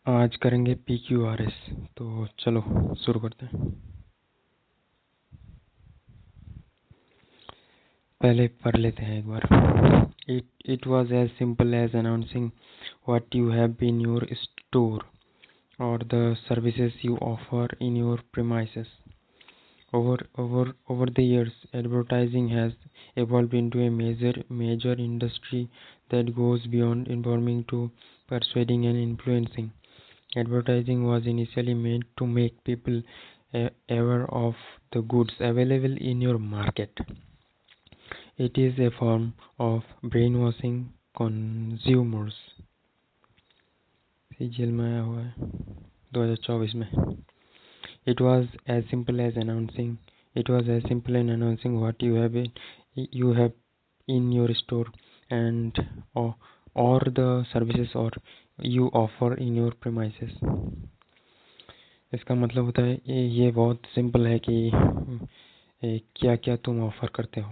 आज करेंगे PQRS। तो चलो शुरू करते हैं। पहले पढ़ लेते हैं एक बार। It was as simple as announcing what you have in your store or the services you offer in your premises. Over the years, advertising has evolved into a major industry that goes beyond informing to persuading and influencing. Advertising was initially meant to make people aware of the goods available in your market. It is a form of brainwashing consumers। Jail में आया हुआ है 2024 में। It was as simple as announcing what you have in your store and or the services or you offer in your premises। इसका मतलब होता है ये बहुत सिंपल है कि क्या क्या तुम ऑफर करते हो।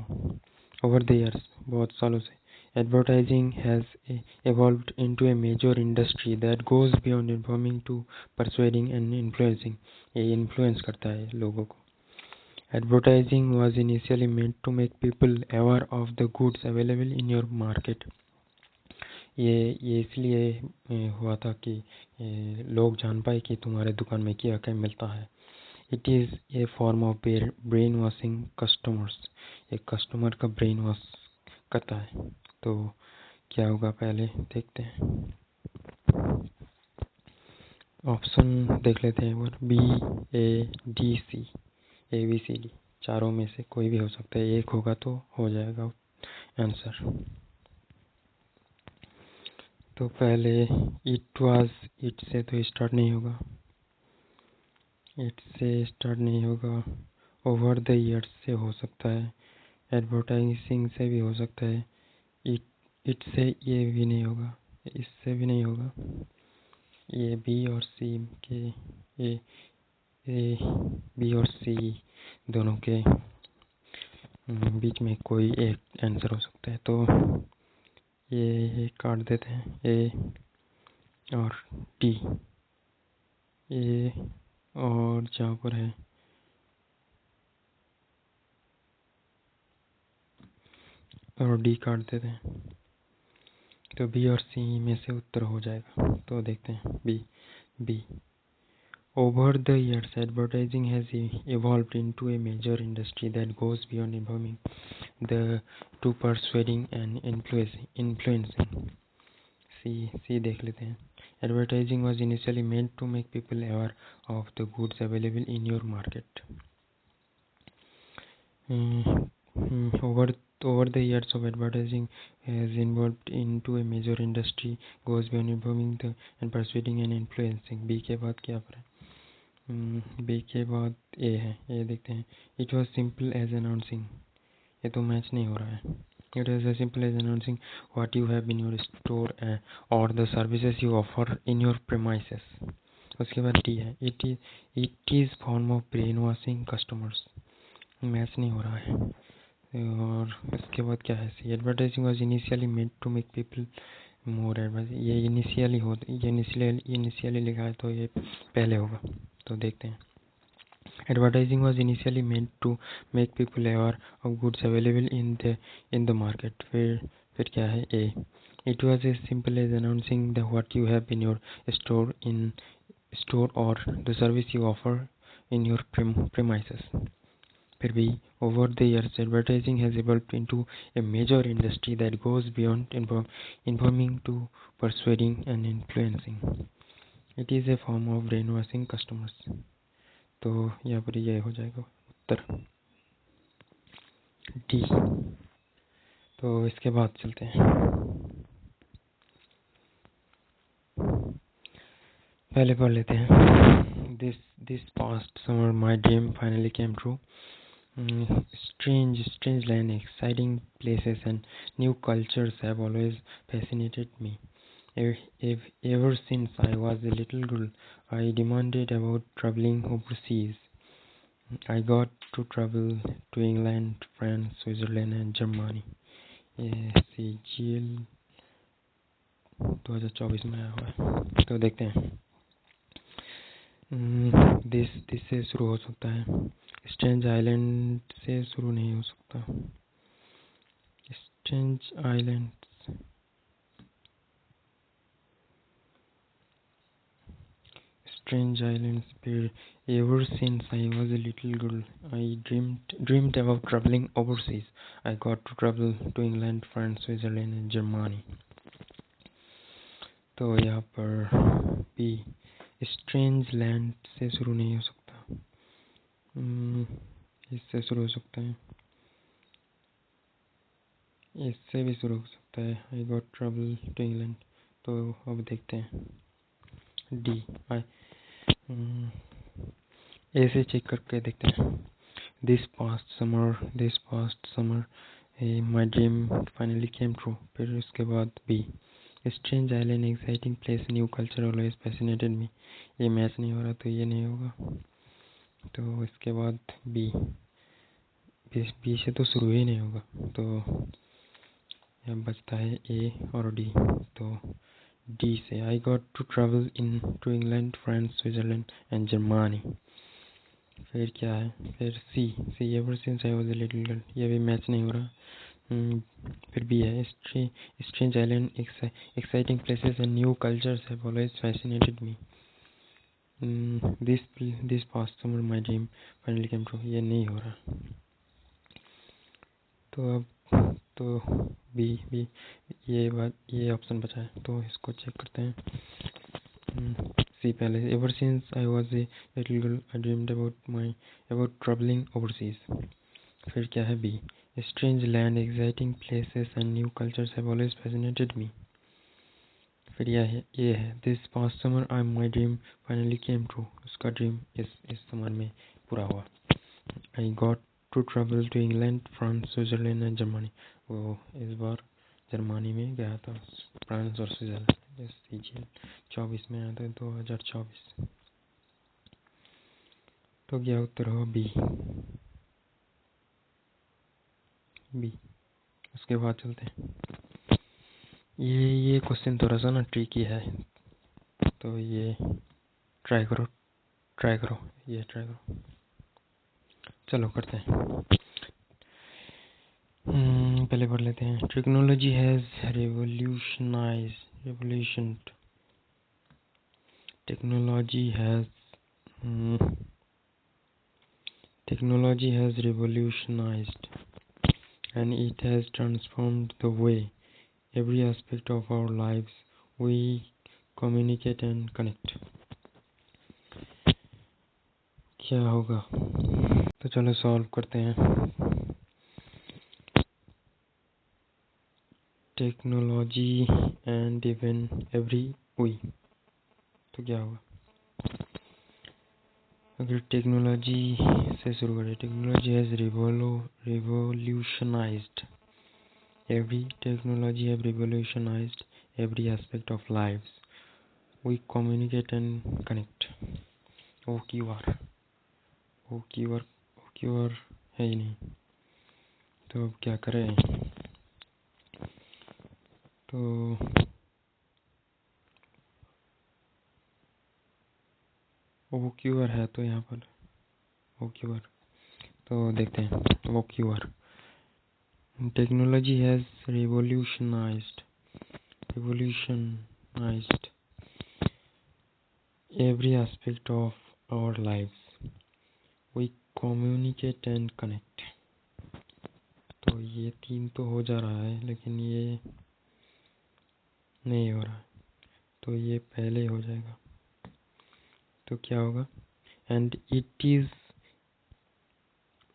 ओवर द ईयर्स, बहुत सालों से, advertising has evolved into a major industry that goes beyond informing to persuading and influencing। ये इन्फ्लुएंस करता है लोगों को। Advertising was initially meant to make people aware of the goods available in your market। ये इसलिए हुआ था कि लोग जान पाए कि तुम्हारे दुकान में क्या क्या मिलता है। It is a form of brainwashing customers। एक कस्टमर का ब्रेन वॉश करता है। तो क्या होगा पहले देखते हैं। ऑप्शन देख लेते हैं एक बार। BADC ABCD चारों में से कोई भी हो सकता है, एक होगा तो हो जाएगा आंसर। तो पहले इट से तो स्टार्ट नहीं होगा, इट से स्टार्ट नहीं होगा। ओवर द ईयर्स से हो सकता है, एडवर्टाइजिंग से भी हो सकता है। इट से ये भी नहीं होगा, इससे भी नहीं होगा। ये बी और सी के बी और सी दोनों के बीच में कोई एक आंसर हो सकता है। तो ये काट देते हैं, ए और डी। ए और जहाँ पर है और डी काट देते हैं, तो बी और सी में से उत्तर हो जाएगा। तो देखते हैं B. Over the years, advertising has evolved into a major industry that goes beyond informing to persuading and influencing। सी देख लेते हैं। Advertising was initially meant to make people aware of the goods available in your market। Over the years of advertising has evolved into a major industry goes beyond informing and persuading and influencing। B के बाद क्या पर है? B के बाद ए है, ये देखते हैं। It was simple as announcing, ये तो मैच नहीं हो रहा है। It was as simple as announcing what you have in your store और the services you offer in your premises. उसके बाद डी है, it is form of brainwashing customers, match नहीं हो रहा है। और इसके बाद क्या है? C advertising was initially made to make people more advise. ये इनिशियली लिखा है तो ये पहले होगा। तो देखते हैं। Advertising was initially meant to make people aware of goods available in the market. फिर क्या है? A it was as simple as announcing the what you have in your store और the service you offer in your premises. फिर भी over the years, advertising has evolved into a major industry that goes beyond informing to persuading and influencing। It is a form of brainwashing customers। तो यहाँ पर यह हो जाएगा उत्तर D. तो इसके बाद चलते हैं। पहले पढ़ लेते हैं। This past summer my dream finally came true. Strange land, exciting places and new cultures have always fascinated me। Ever since I was a little girl, I demanded about traveling overseas। I got to travel to England, France, Switzerland and Germany। ये CGL 2024 में आया हुआ है। तो देखते हैं। This से शुरू हो सकता है, स्ट्रेंज आइलैंड से शुरू नहीं हो सकता। Strange island, strange islands appeared. Ever since I was a little girl, I dreamed about traveling overseas. I got to travel to England, France, Switzerland and Germany. तो यहाँ पर भी स्ट्रेंज लैंड से शुरू नहीं हो सकता, इससे शुरू हो सकता है, इससे भी शुरू हो सकता है। I got travel to England. तो अब देखते हैं डी। आई ऐसे चेक करके देखते हैं। This past summer my dream finally came true. फिर उसके बाद B, strange island exciting place new culture always fascinated me. ये मैच नहीं हो रहा तो ये नहीं होगा। तो इसके बाद बी से तो शुरू ही नहीं होगा, तो यहाँ बचता है ए और डी। तो डी से I got to travel into England, France, Switzerland and Germany. फिर क्या है, फिर C ever since I was a little girl. ये भी मैच नहीं हो रहा। फिर भी है strange island exciting places and new cultures have always fascinated me. This past summer my dream finally came true. ये नहीं हो रहा। तो अब तो बी ये ऑप्शन बचा है, तो इसको चेक करते हैं। सी पहले, ever since I was a little girl I dreamed about travelling overseas. फिर क्या है B, strange land exciting places and new cultures have always fascinated me. फिर ये है this past summer I my dream finally came true. उसका dream इस summer में पूरा हुआ। I got to travel to England, France, Switzerland and Germany. वो इस बार जर्मनी में गया था, फ्रांस और स्विट्जरलैंड। CGL 24 में आया था, 2024। तो क्या उत्तर होगा बी। उसके बाद चलते हैं। ये क्वेश्चन थोड़ा सा ना ट्रिकी है, तो ये ट्राई करो। ये ट्राई करो। चलो करते हैं। पहले पढ़ लेते हैं। Technology has revolutioned technology has revolutionized and it has transformed the way every aspect of our lives we communicate and connect. क्या होगा? तो चलो सॉल्व करते हैं। Technology and even every we, तो क्या होगा? अगर टेक्नोलॉजी से शुरू करें, technology has revolutionized every aspect of lives we communicate and connect. OQR है ही नहीं, तो अब क्या करें? तो OQR है, तो यहाँ पर OQR, तो देखते हैं OQR। Technology has revolutionized every aspect of our lives we communicate and connect। तो ये 3 तो हो जा रहा है, लेकिन ये नहीं हो रहा, तो ये पहले हो जाएगा। तो क्या होगा? एंड इट इज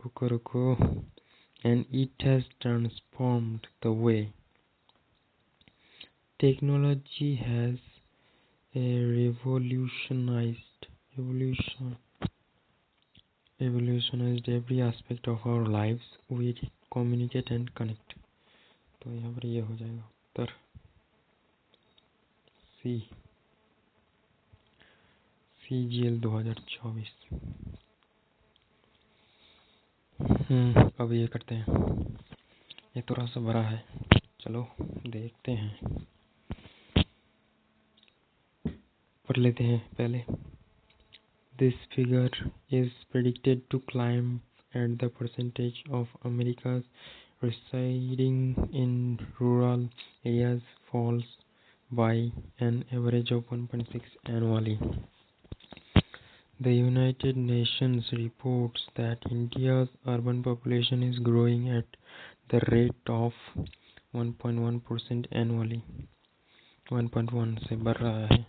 रुको and it has transformed the way technology has revolutionized every aspect of our lives we communicate and connect। तो यहाँ पर ये हो जाएगा उत्तर CGL 2024। अब ये करते हैं, ये थोड़ा सा बड़ा है, चलो देखते हैं। पढ़ लेते हैं पहले। This figure is predicted to climb as the percentage of Americans residing in rural areas falls by an average of 1.6 annually. The United Nations reports that India's urban population is growing at the rate of 1.1% annually. 1.1 से बढ़ रहा है,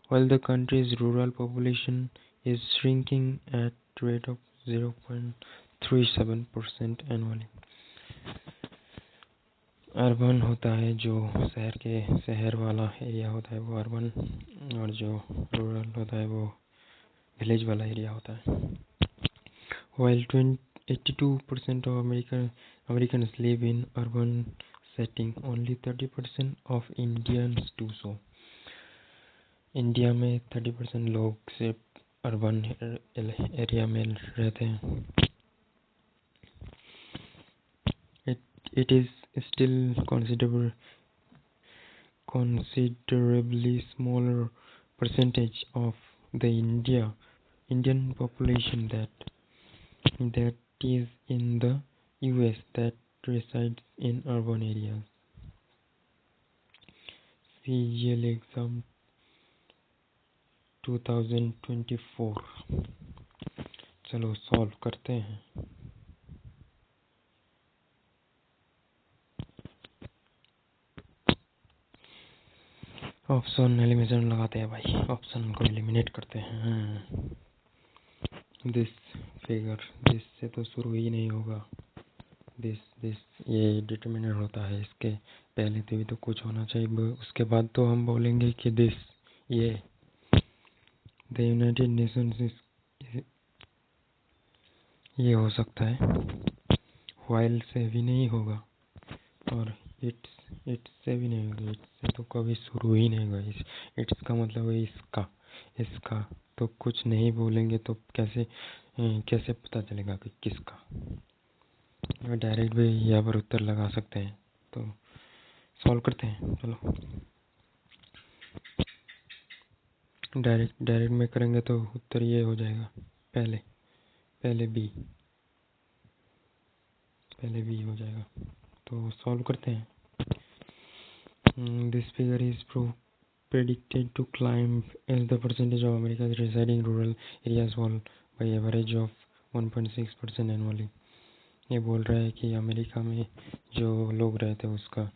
while the country's rural population is shrinking at rate of 0.37% annually. Urban होता है जो शहर वाला area होता है वो अर्बन, और जो रूरल होता है वो विलेज वाला एरिया होता है. While 82% of Americans live in urban setting, only 30% of Indians do so. India में 30% लोग सिर्फ अर्बन एरिया में रहते हैं. It is still considerably smaller percentage of the Indian population that is in the US that resides in urban areas. CGL exam 2024. चलो solve करते हैं. Option elimination लगाते हैं भाई, ऑप्शन को एलिमिनेट करते हैं. दिस फिगर, दिस से तो शुरू ही नहीं होगा. दिस ये डिटरमिनर होता है, इसके पहले तो भी तो कुछ होना चाहिए, उसके बाद तो हम बोलेंगे कि दिस ये द यूनाइटेड नेशंस ये हो सकता है. व्हाइल से भी नहीं होगा और इट्स से भी नहीं होगा. इट्स से तो कभी शुरू ही नहीं होगा. इट्स का मतलब है इसका तो कुछ नहीं बोलेंगे तो कैसे पता चलेगा कि किसका. डायरेक्ट भी यहाँ पर उत्तर लगा सकते हैं. तो सॉल्व करते हैं. चलो डायरेक्ट में करेंगे तो उत्तर ये हो जाएगा. पहले बी हो जाएगा. तो सॉल्व करते हैं. This figure is predicted to climb as the percentage of Americans residing in rural areas fall by average of 1.6% annually. ये बोल रहा है कि अमेरिका में जो लोग रहते हैं उसका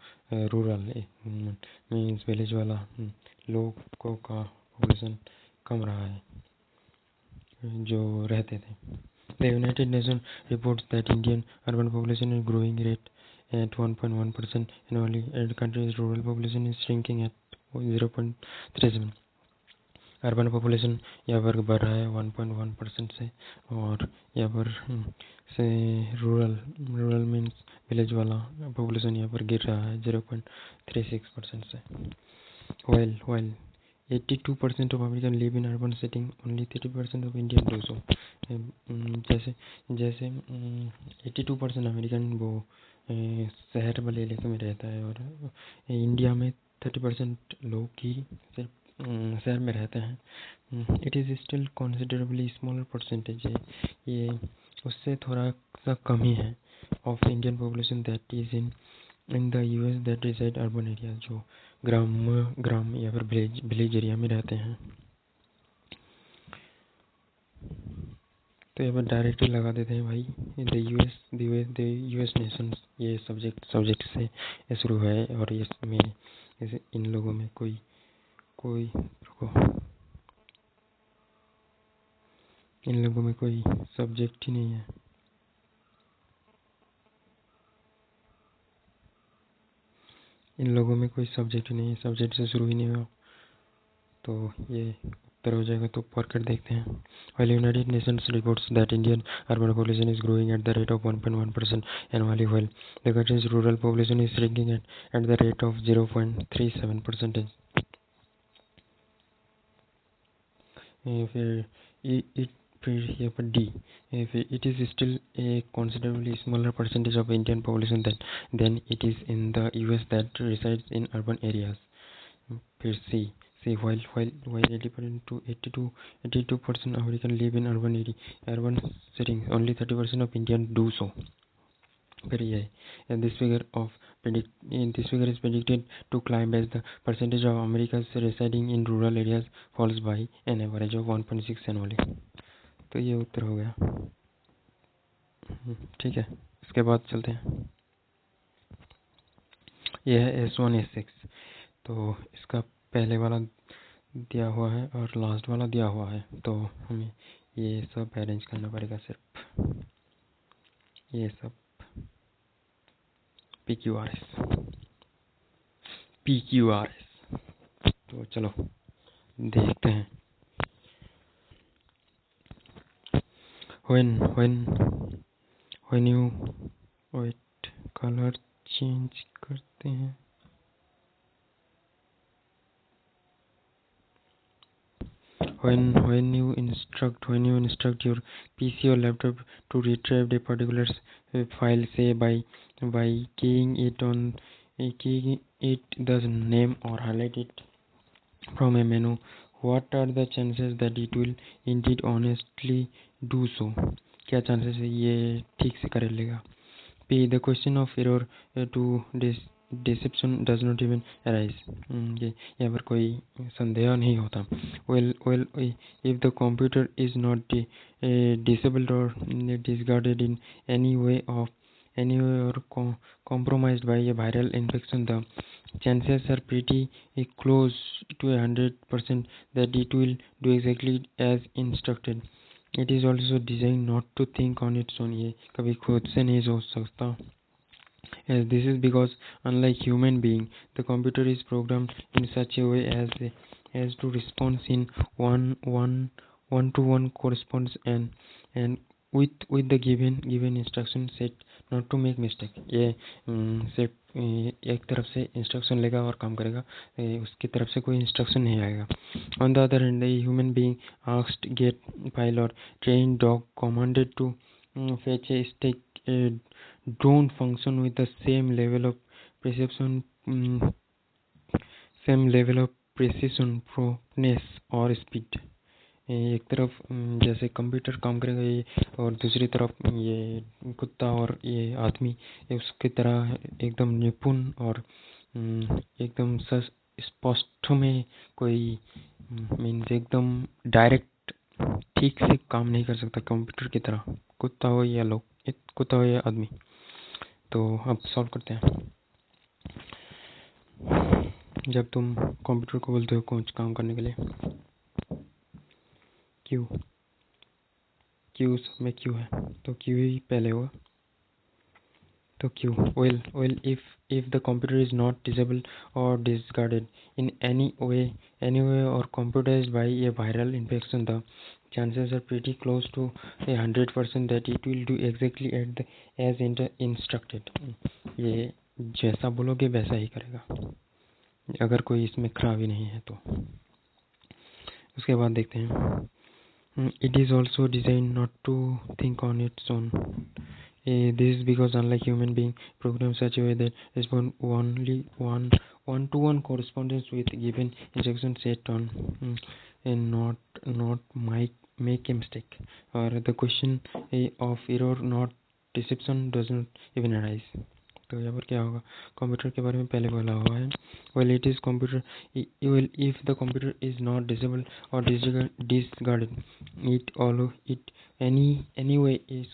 रूरल मीन्स विलेज वाला लोगों का पॉपुलेशन कम रहा है जो रहते थे. The United Nations reports that Indian urban population is growing rate at 1.1% annually and the country's rural population is shrinking at 0.37. Urban population यहाँ पर बढ़ रहा है 1.1% से, और यहाँ पर से रूरल मीन्स विलेज वाला पॉपुलेशन यहाँ पर गिर रहा है 0.36% से. While 82% of Americans live in urban setting, only 30% of Indians do so. जैसे 82% अमेरिकन वो शहर वाले इलाके में रहता है और इंडिया में 30% लोग ही सिर्फ शहर में रहते हैं. It is still considerably smaller percentage है, ये उससे थोड़ा सा कम ही है, of Indian population that is in the US that reside urban area, जो ग्राम या फिर विलेज एरिया में रहते हैं. तो यहाँ पर डायरेक्ट लगा देते हैं भाई. द यूएस नेशंस ये सब्जेक्ट से शुरू है और इसमें इन लोगों में कोई इन लोगों में कोई सब्जेक्ट ही नहीं है. इन लोगों में कोई सब्जेक्ट नहीं है, सब्जेक्ट से शुरू ही नहीं हुआ, तो ये उत्तर हो जाएगा. तो पढ़ कर देखते हैं. While United Nations reports that Indian urban population is growing at the rate of 1.1% annually, while the country's rural population is shrinking at the rate of 0.37%. फिर यहाँ पर D, it is still a considerably smaller percentage of Indian population than it is in the US that resides in urban areas. फिर C say while 80% to 82% American live in urban settings, only 30% of Indians do so. Very high, and this figure is predicted to climb as the percentage of Americans residing in rural areas falls by an average of 1.6 annually. तो ये उत्तर हो गया। ठीक है, इसके बाद चलते हैं। यह है S1 S6। तो इसका पहले वाला दिया हुआ है और लास्ट वाला दिया हुआ है, तो हमें ये सब अरेंज करना पड़ेगा। सिर्फ ये सब PQRS। तो चलो देखते हैं। when you wait, colour change करते हैं। when you instruct your PC or laptop to retrieve a particular file, say by keying it the name or highlight it from a menu, what are the chances that it will indeed honestly do so? क्या chances है ये ठीक से कर लेगा? P. The question of error to deception does not even arise. ये यहाँ पर कोई संदेह नहीं होता। Well, if the computer is not disabled or discarded in any way or compromised by a viral infection, the chances are pretty close to 100% that it will do exactly as instructed. It is also designed not to think on its own. ये कभी खुद से नहीं सोच सकता। As this is because, unlike human being, the computer is programmed in such a way as to respond in one-to-one corresponds and with the given instruction set, not to make mistake. ये सिर्फ एक तरफ से instruction लेगा और काम करेगा, उसकी तरफ से कोई इंस्ट्रक्शन नहीं आएगा। On the other hand, a human being asked get file or trained dog commanded to fetch a stick don't function with the same level of precision, promptness और speed. एक तरफ जैसे कंप्यूटर काम करेगा ये, और दूसरी तरफ ये कुत्ता और ये आदमी उसकी तरह एकदम निपुण और एकदम स्पष्ट में कोई मीन्स एकदम डायरेक्ट ठीक से काम नहीं कर सकता कंप्यूटर की तरह, कुत्ता हो या आदमी। तो अब सॉल्व करते हैं। जब तुम कंप्यूटर को बोलते हो कुछ काम करने के लिए, क्यू में क्यू है तो क्यू ही पहले होगा। तो Q well if the computer is not disabled or discarded in any way or compromised by a viral infection, the chances are pretty close to 100% that it will do exactly as instructed. ये जैसा बोलोगे वैसा ही करेगा, अगर कोई इसमें खराबी नहीं है तो। उसके बाद देखते हैं। It is also designed not to think on its own. This is because, unlike human being, programmed such a way that respond only one-to-one correspondence with given instruction set on, and not make a mistake, or the question of error, not deception, does not even arise. तो यहाँ पर क्या होगा, computer के बारे में पहले बोला हुआ है। well it is computer well if the computer is not disabled or discarded it anyway is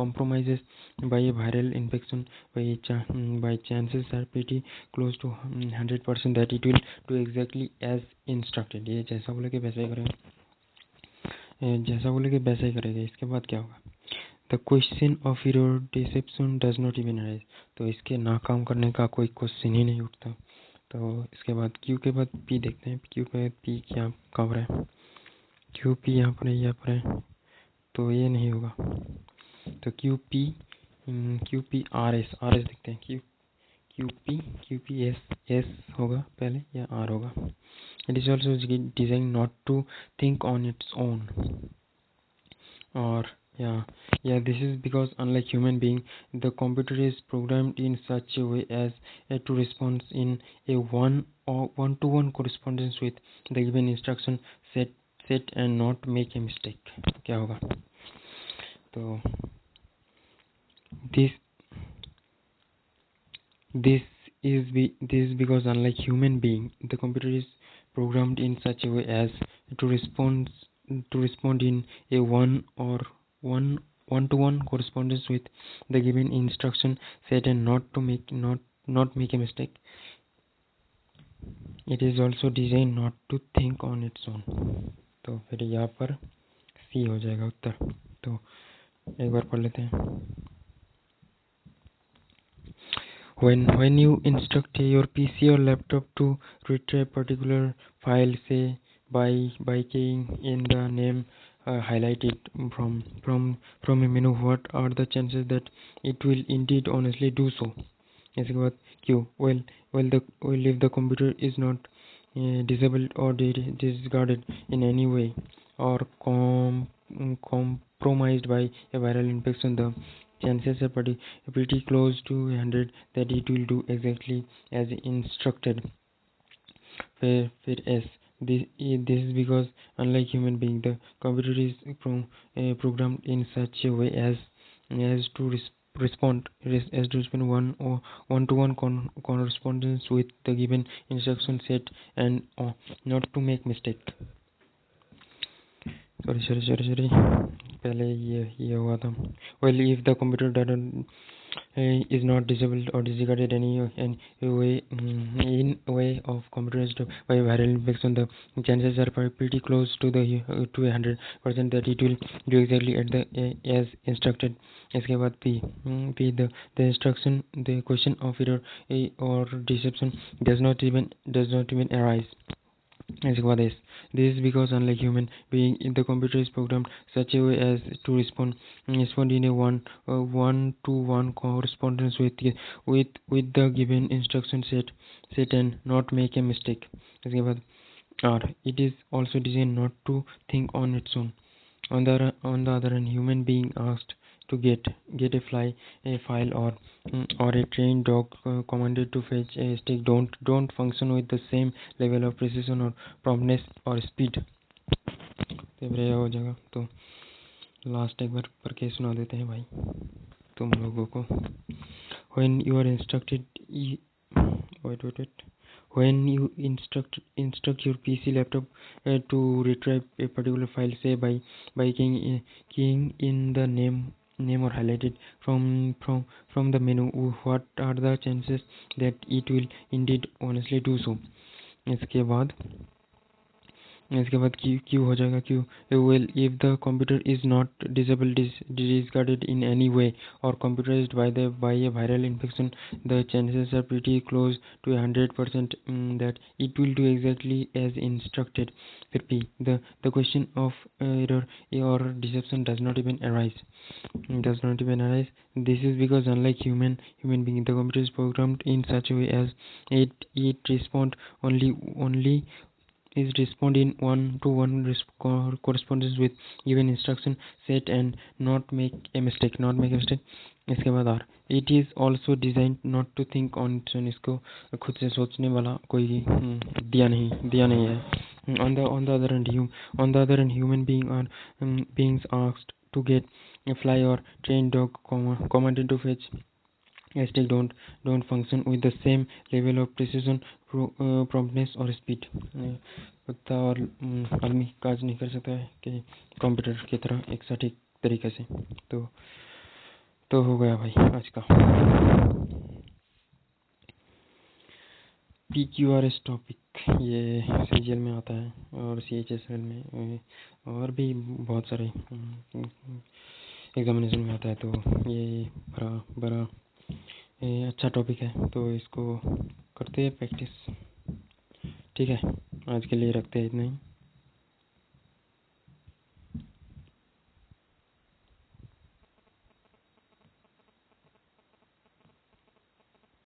compromises by a viral infection, by chances are pretty close to 100% that it will do exactly as instructed. ये जैसा बोलेगे वैसा ही करेगा, इसके बाद क्या होगा, The question of error deception does not even arise. तो इसके नाकाम करने का कोई क्वेश्चन ही नहीं उठता। तो इसके बाद क्यू के बाद पी देखते हैं। क्यू पे पी क्या कवर है, क्यू पी यहाँ पर है, तो ये नहीं होगा। तो क्यू पी आर एस देखते हैं। क्यू पी एस होगा पहले या आर होगा। It is also design not to think on its own, और Yeah, yeah. This is because unlike human being, the computer is programmed in such a way as to respond in a one-to-one correspondence with the given instruction set and not make a mistake. क्या होगा? तो this this this is because unlike human being, the computer is programmed in such a way as to respond in a one one-to-one correspondence with the given instruction set and not make a mistake. It is also designed not to think on its own. तो फिर यहाँ पर सी हो जाएगा उत्तर. तो एक बार पढ़ लेते हैं. When you instruct your PC or laptop to retrieve particular file, say by keying in the name highlighted from a menu, what are the chances that it will indeed honestly do so? इसके बाद Q. Well, if the computer is not disabled or discarded in any way or compromised by a viral infection, the chances are pretty close to 100 that it will do exactly as instructed. Fair S. This is because unlike human being, the computer is programmed in such a way as to respond one-to-one correspondence with the given instruction set and not to make mistake. Sorry. पहले ये हुआ था. Well, if the computer doesn't is not disabled or discarded in a way of compromised by viral infection, the chances are pretty close to 100% that it will do exactly as instructed. इसके बाद P the instruction, the question of error or deception does not even arise. This is because unlike human being, the computer is programmed such a way as to respond in a one-to-one correspondence with the given instruction set and not make a mistake. इसके बाद R. It is also designed not to think on its own. On the other hand, human being asked to get a file or a trained dog commanded to fetch a stick don't function with the same level of precision or promptness or speed. तो ये हो जाएगा. तो last एक बार पढ़ के सुना देते हैं भाई तुम लोगों को. When you are instructed wait. When you instruct your PC laptop to retrieve a particular file, say by keying in the name or highlighted from the menu, what are the chances that it will indeed honestly do so? इसके बाद Q हो जाएगा. Q. Well, if the computer is not disabled, discarded in any way, or compromised by a viral infection, the chances are pretty close to 100% that it will do exactly as instructed. P. The question of error or deception does not even arise. This is because unlike human being, the computer is programmed in such a way as it respond only is respond in one-to-one correspondence with given instruction set and not make a mistake. इसके बाद R. It is also designed not to think on its own. इसको खुद से सोचने वाला कोई दिया नहीं है. On the other hand, human beings asked to get a fly or trained dog commanded to fetch a stick don't function with the same level of precision, promptness or speed. कुत्ता और आदमी काज नहीं कर सकता है कि कंप्यूटर की तरह एक सटीक तरीके से. तो हो गया भाई आज का PQRS टॉपिक. ये सीजीएल में आता है और CHSL में और भी बहुत सारे एग्जामिनेशन में आता है. तो ये बड़ा अच्छा टॉपिक है. तो इसको करते हैं प्रैक्टिस. ठीक है, आज के लिए रखते हैं इतना ही.